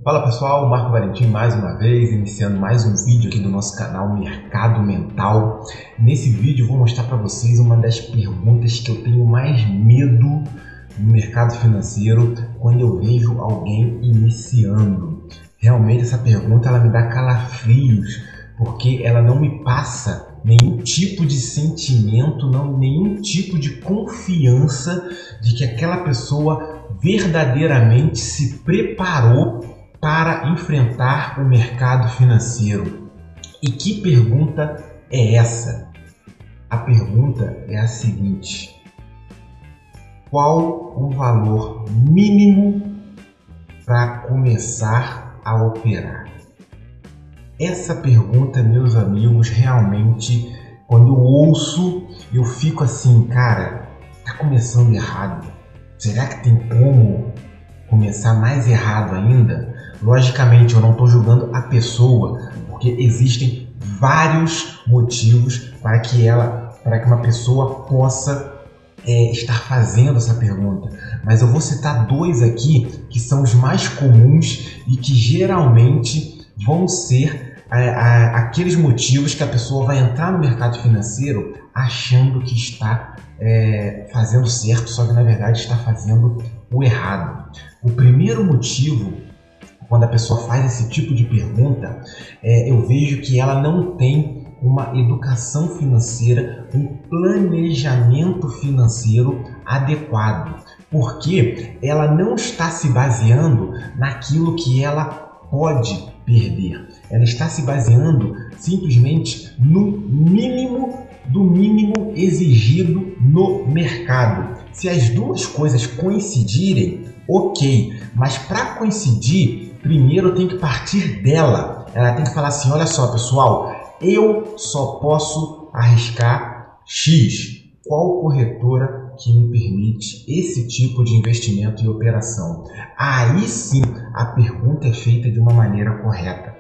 Fala pessoal, Marco Valentim mais uma vez, iniciando mais um vídeo aqui do nosso canal Mercado Mental. Nesse vídeo eu vou mostrar para vocês uma das perguntas que eu tenho mais medo no mercado financeiro quando eu vejo alguém iniciando. Realmente essa pergunta ela me dá calafrios, porque ela não me passa nenhum tipo de sentimento, nenhum tipo de confiança de que aquela pessoa verdadeiramente se preparou para enfrentar o mercado financeiro. E que pergunta é essa? A pergunta é a seguinte: qual o valor mínimo para começar a operar? Essa pergunta, meus amigos, realmente, quando eu ouço, eu fico assim, cara, tá começando errado. Será que tem como começar mais errado ainda? Logicamente, eu não estou julgando a pessoa, porque existem vários motivos para que uma pessoa possa estar fazendo essa pergunta. Mas eu vou citar dois aqui que são os mais comuns e que geralmente vão ser aqueles motivos que a pessoa vai entrar no mercado financeiro achando que está fazendo certo, só que na verdade está fazendo o errado. O primeiro motivo, quando a pessoa faz esse tipo de pergunta, eu vejo que ela não tem uma educação financeira, um planejamento financeiro adequado, porque ela não está se baseando naquilo que ela pode perder. Ela está se baseando simplesmente no mínimo do mínimo exigido no mercado. Se as duas coisas coincidirem, ok, mas para coincidir, primeiro tem que partir dela. Ela tem que falar assim: olha só pessoal, eu só posso arriscar X. Qual corretora que me permite esse tipo de investimento e operação? Aí sim a pergunta é feita de uma maneira correta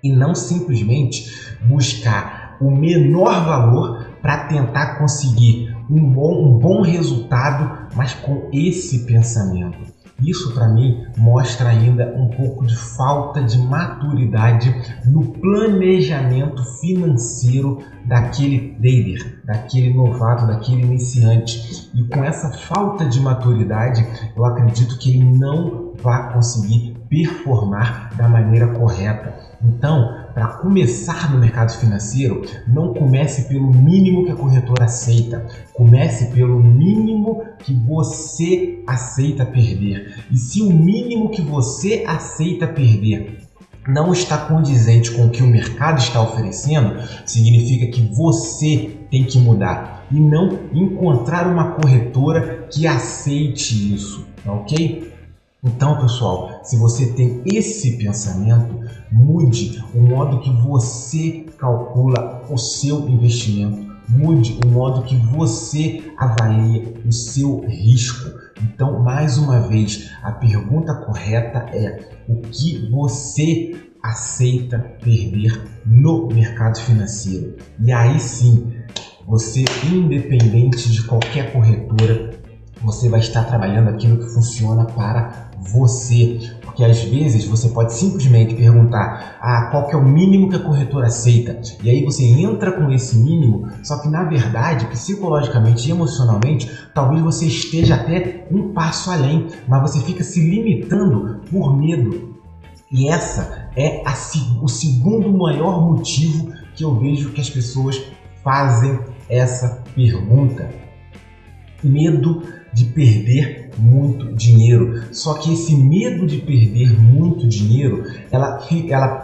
e não simplesmente buscar o menor valor para tentar conseguir um bom resultado, mas com esse pensamento. Isso para mim mostra ainda um pouco de falta de maturidade no planejamento financeiro daquele trader, daquele novato, daquele iniciante. E com essa falta de maturidade, eu acredito que ele não vai conseguir performar da maneira correta. Então, para começar no mercado financeiro, não comece pelo mínimo que a corretora aceita. Comece pelo mínimo que você aceita perder. E se o mínimo que você aceita perder não está condizente com o que o mercado está oferecendo, significa que você tem que mudar e não encontrar uma corretora que aceite isso, ok? Então, pessoal, se você tem esse pensamento, mude o modo que você calcula o seu investimento, mude o modo que você avalia o seu risco. Então, mais uma vez, a pergunta correta é: o que você aceita perder no mercado financeiro? E aí sim, você, independente de qualquer corretora, você vai estar trabalhando aquilo que funciona para você. Porque às vezes você pode simplesmente perguntar: qual que é o mínimo que a corretora aceita? E aí você entra com esse mínimo, só que na verdade, psicologicamente e emocionalmente, talvez você esteja até um passo além, mas você fica se limitando por medo. E essa é o segundo maior motivo que eu vejo que as pessoas fazem essa pergunta: medo de perder muito dinheiro. Só que esse medo de perder muito dinheiro, ela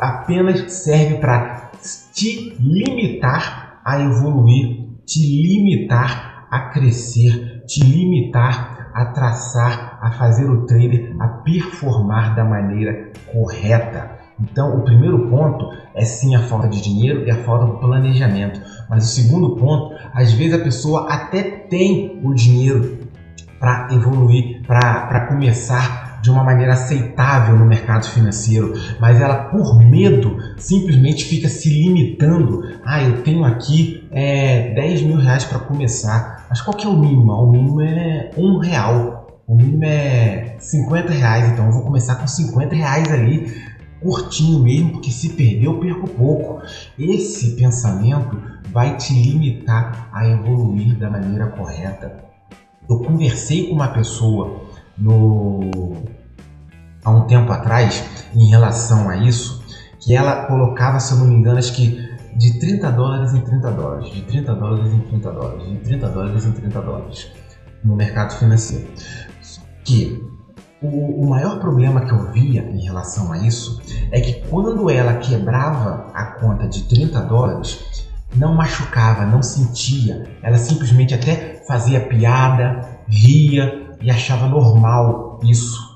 apenas serve para te limitar a evoluir, te limitar a crescer, te limitar a traçar, a fazer o trader, a performar da maneira correta. Então, o primeiro ponto é sim a falta de dinheiro e a falta do planejamento. Mas o segundo ponto, às vezes a pessoa até tem o dinheiro para evoluir, para começar de uma maneira aceitável no mercado financeiro, mas ela, por medo, simplesmente fica se limitando. Eu tenho aqui 10 mil reais para começar, mas qual que é o mínimo? O mínimo é R$1. o mínimo é R$ 50, então eu vou começar com R$ 50 ali, curtinho mesmo, porque se perder eu perco pouco. Esse pensamento vai te limitar a evoluir da maneira correta. Eu conversei com uma pessoa há um tempo atrás em relação a isso, que ela colocava, se eu não me engano, acho que de $30 em $30, de $30 em $30, de $30 em $30 no mercado financeiro. Só que o maior problema que eu via em relação a isso é que quando ela quebrava a conta de $30, não machucava, não sentia, ela simplesmente até fazia piada, ria e achava normal isso.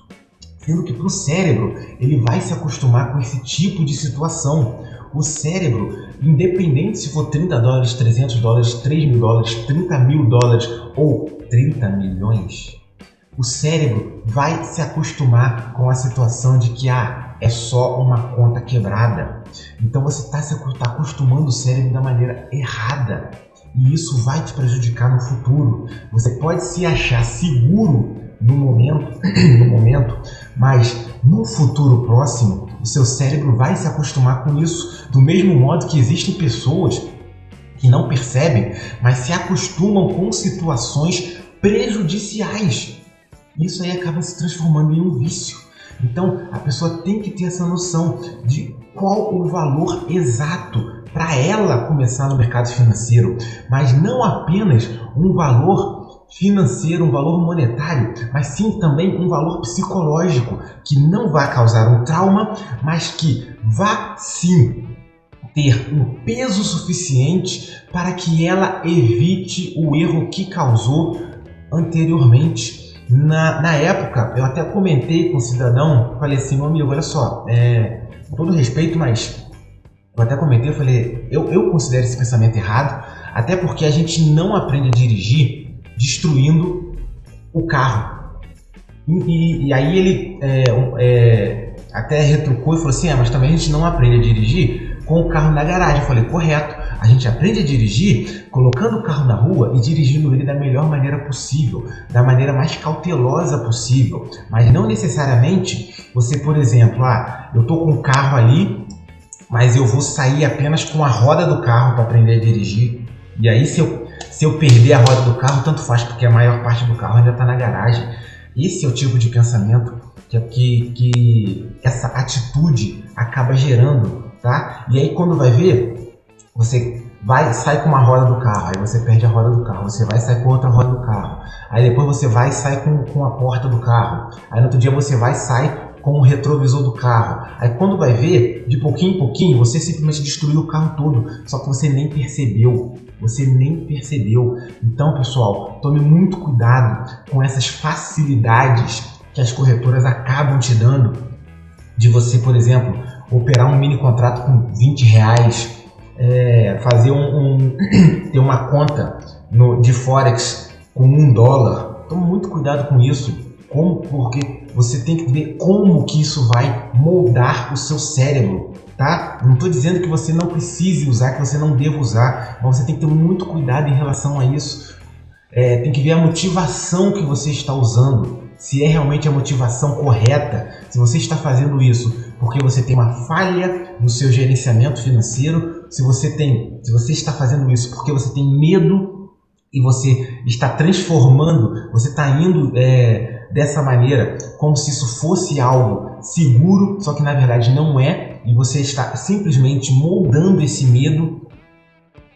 Sendo que para o cérebro, ele vai se acostumar com esse tipo de situação. O cérebro, independente se for $30, $300, $3.000, $30.000 ou 30 milhões, o cérebro vai se acostumar com a situação de que é só uma conta quebrada. Então você está acostumando o cérebro da maneira errada. E isso vai te prejudicar no futuro. Você pode se achar seguro no momento, mas no futuro próximo, o seu cérebro vai se acostumar com isso. Do mesmo modo que existem pessoas que não percebem, mas se acostumam com situações prejudiciais. Isso aí acaba se transformando em um vício. Então, a pessoa tem que ter essa noção de qual o valor exato para ela começar no mercado financeiro, mas não apenas um valor financeiro, um valor monetário, mas sim também um valor psicológico que não vai causar um trauma, mas que vai sim ter um peso suficiente para que ela evite o erro que causou anteriormente. Na época, eu até comentei com o cidadão, falei assim, meu amigo, olha só, com todo respeito, mas eu até comentei, eu falei, eu considero esse pensamento errado, até porque a gente não aprende a dirigir destruindo o carro. E aí ele até retrucou e falou assim, mas também a gente não aprende a dirigir com o carro na garagem. Eu falei, correto, a gente aprende a dirigir colocando o carro na rua e dirigindo ele da melhor maneira possível, da maneira mais cautelosa possível, mas não necessariamente você, por exemplo, eu tô com o carro ali, mas eu vou sair apenas com a roda do carro para aprender a dirigir, e aí se eu perder a roda do carro, tanto faz, porque a maior parte do carro ainda está na garagem. Esse é o tipo de pensamento que essa atitude acaba gerando, tá? E aí quando vai ver, você sai com uma roda do carro, aí você perde a roda do carro, você vai sair com outra roda do carro, aí depois você vai e sai com a porta do carro, aí no outro dia você vai e sai com o retrovisor do carro. Aí quando vai ver, de pouquinho em pouquinho, você simplesmente destruiu o carro todo, só que você nem percebeu. Então, pessoal, tome muito cuidado com essas facilidades que as corretoras acabam te dando de você, por exemplo, operar um mini contrato com R$20, fazer ter uma conta de Forex com $1. Tome muito cuidado com isso, porque você tem que ver como que isso vai moldar o seu cérebro, tá? Não estou dizendo que você não precise usar, que você não deva usar, mas você tem que ter muito cuidado em relação a isso. Tem que ver a motivação que você está usando, se é realmente a motivação correta, se você está fazendo isso porque você tem uma falha no seu gerenciamento financeiro, se você está fazendo isso porque você tem medo e você está transformando, você está indo dessa maneira como se isso fosse algo seguro, só que na verdade não é, e você está simplesmente moldando esse medo,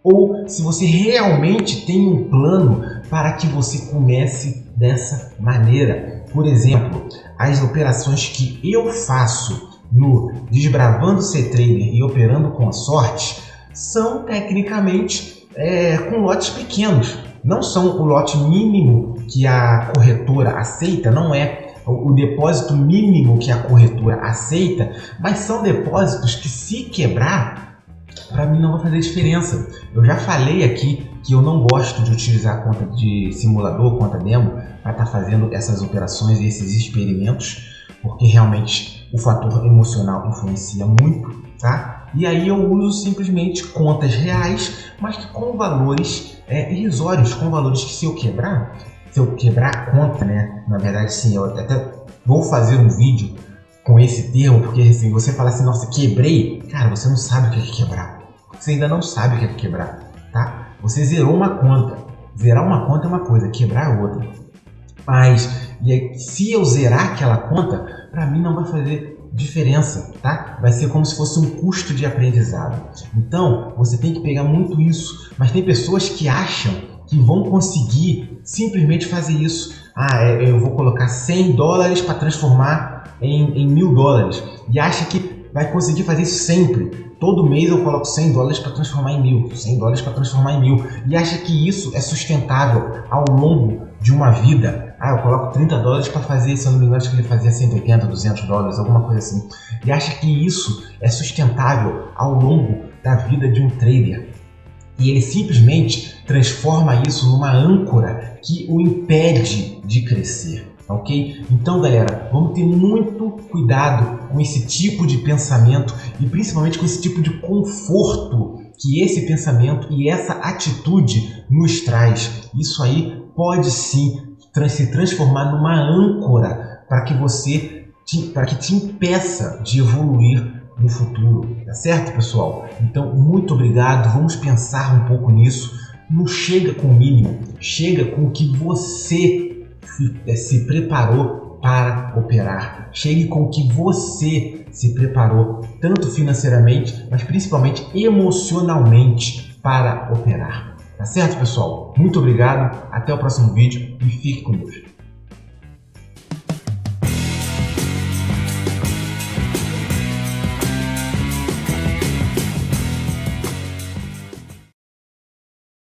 ou se você realmente tem um plano para que você comece dessa maneira. Por exemplo, as operações que eu faço no Desbravando Ser Trader e Operando com a Sorte são tecnicamente com lotes pequenos. Não são o lote mínimo que a corretora aceita, não é o depósito mínimo que a corretora aceita, mas são depósitos que, se quebrar, para mim não vai fazer diferença. Eu já falei aqui que eu não gosto de utilizar conta de simulador, conta demo, para estar fazendo essas operações e esses experimentos, porque realmente o fator emocional influencia muito, tá? E aí eu uso simplesmente contas reais, mas que com valores irrisórios, com valores que, se eu quebrar, se eu quebrar a conta, né? Na verdade, sim, eu até vou fazer um vídeo com esse termo, porque assim, você fala assim, nossa, quebrei. Cara, você não sabe o que é quebrar. Você ainda não sabe o que é quebrar, tá? Você zerou uma conta. Zerar uma conta é uma coisa, quebrar é outra. Mas e aí, se eu zerar aquela conta, para mim não vai fazer diferença, tá? Vai ser como se fosse um custo de aprendizado. Então, você tem que pegar muito isso. Mas tem pessoas que acham que vão conseguir simplesmente fazer isso. Eu vou colocar $100 para transformar em $1.000. E acha que vai conseguir fazer isso sempre. Todo mês eu coloco $100 para transformar em 1.000, $100 para transformar em 1.000. E acha que isso é sustentável ao longo de uma vida. Eu coloco $30 para fazer, se eu não me engano, acho que ele fazia $180, $200, alguma coisa assim. E acha que isso é sustentável ao longo da vida de um trader. E ele simplesmente transforma isso numa âncora que o impede de crescer, ok? Então, galera, vamos ter muito cuidado com esse tipo de pensamento e principalmente com esse tipo de conforto que esse pensamento e essa atitude nos traz. Isso aí pode sim se transformar numa âncora para que te impeça de evoluir no futuro, tá certo, pessoal? Então, muito obrigado, vamos pensar um pouco nisso. Não chega com o mínimo, chega com o que você se preparou para operar. Chegue com o que você se preparou, tanto financeiramente, mas principalmente emocionalmente para operar. Tá certo, pessoal? Muito obrigado, até o próximo vídeo e fique com Deus.